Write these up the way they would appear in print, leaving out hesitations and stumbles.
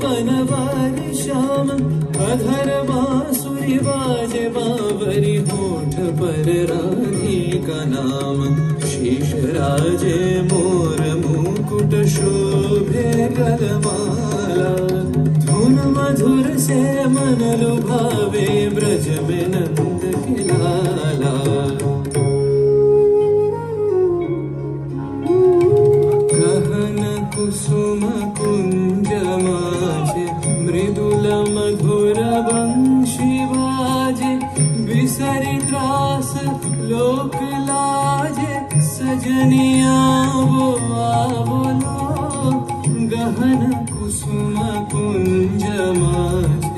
बनवारी श्याम अधर बांसुरी बाजे बावरी होठ पर रानी का नाम शीश राजे मोर मुकुट शोभे गलमाला धुन मधुर से मन लुभावे ब्रज में नंद के लाला गहन कुसुम कुंज माझे मृदुल मधुर वंशी बाजे बिसरी त्रास लोक लाजे सजनिया वो आवलो गहन कुसुम कुंज माझे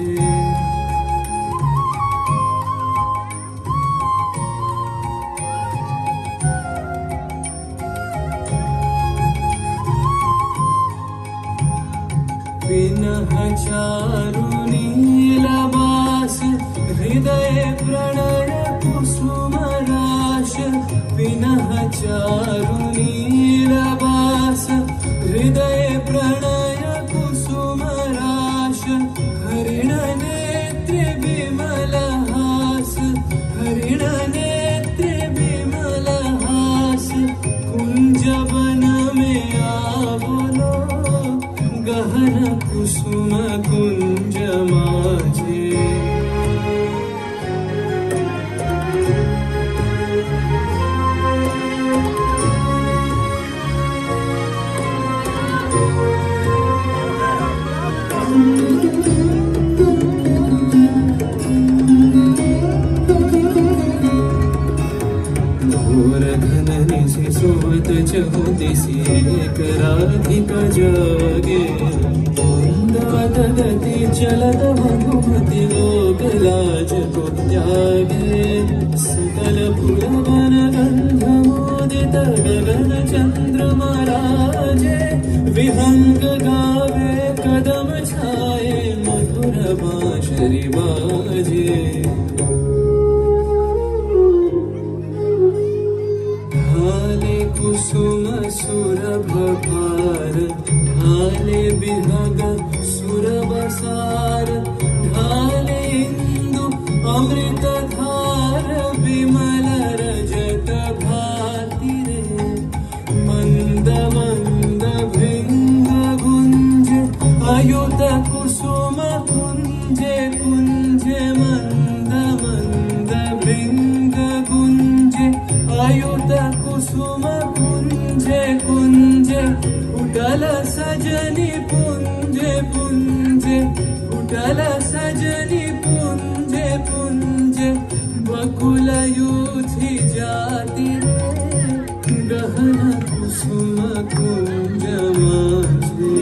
विनह चारु नीलवास हृदय प्रणय कुसुम राश विनह चारु नीलवास हृदय प्रणय कुसुम राश हरिण नेत्र विमल हास हरिण नेत्र विमल हास कुंज वन में आवलो गहन कुसुम कुंज माझे घोर घन से सोत चहु दिसी एक राधिका जागे गति चलत भगुमति लोक लाज को त्यागे सकल पुरवन गंध मोदित गगन चंद्रमा राजे विहंग गावे कदम छाए मधुर बांसुरी बाजे ढाले कुसुम सुरभ भार ढाले विहग सुरबसार ढाले इंदु अमृत धार विमल रजत भाति रे मंद मंद भृंग गुंज अयुत कुसुम कुंजे कुंजे मंद मंद भृंग गुंजे अयुत कुसुम कुंजे कुंजे उटल सजनी पुंजे पुंजे उटल सजनी पुंजे पुंजे बकुल यूथी जाति रे गहन कुसुम कुंज माझे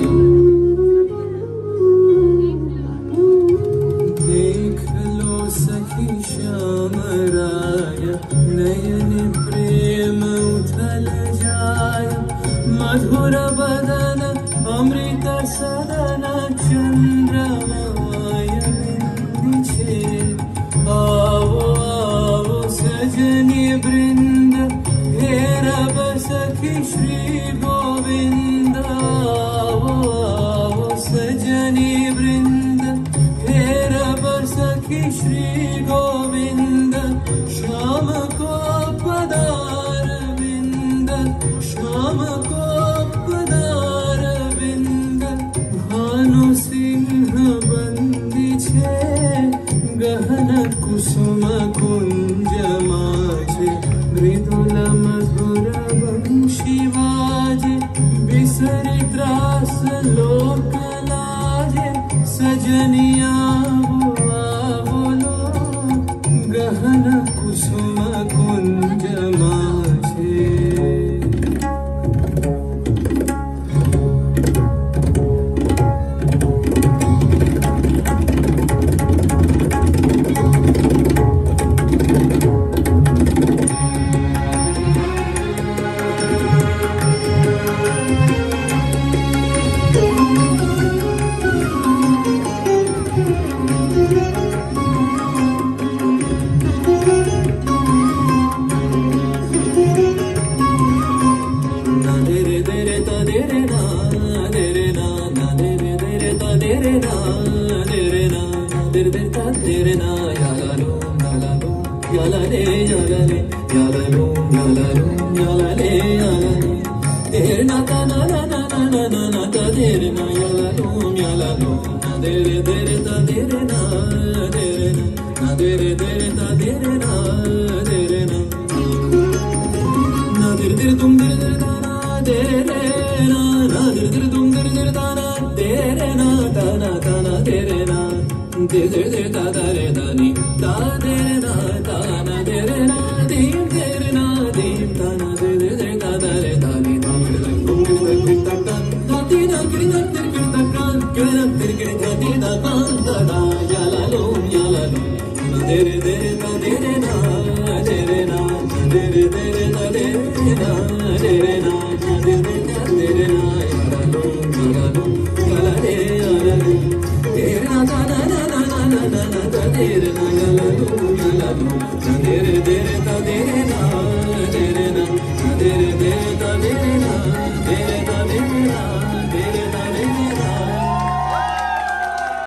देख लो सखी श्याम राय नयन प्रेम उथल जाय मधुर बदन अमृत सदन चंद्रमाय बिंदिछे आओ आओ सजनी वृंद हेरब सखी श्री गोविंद आओ आओ सजनी वृंद हेरब सखी श्री गोविंद श्याम को पदार विंद श्याम को पदार विंद भानु सिंह बंदी छे गहन कुसुम कुंज माझे मृदुल मधुर वंशी बाजे बिसरी त्रास लोक लाजे सजनिया वो आवलो गहन कुसुम कुंज माझे yalale yalale yalalum yalalum yalale yalale derna ta na na na na na na na ta derna yalalum yalalum na dere dere ta dere na dere na dere dere ta dere na dere na na dere dere tum dere dere ta na dere na na dere dere tum dere dere ta na dere na ta na dere na dere dere ta dere da ni ta dere na ta na dere na dim dere na dim ta na dere dere ta dere da ni ta dere tum dere dere ta ta ta ti na kiri na dere kiri ta kan kiri na dere kiri ta ti ta kan ta da yalalum yalalum na dere dere ta dere na dere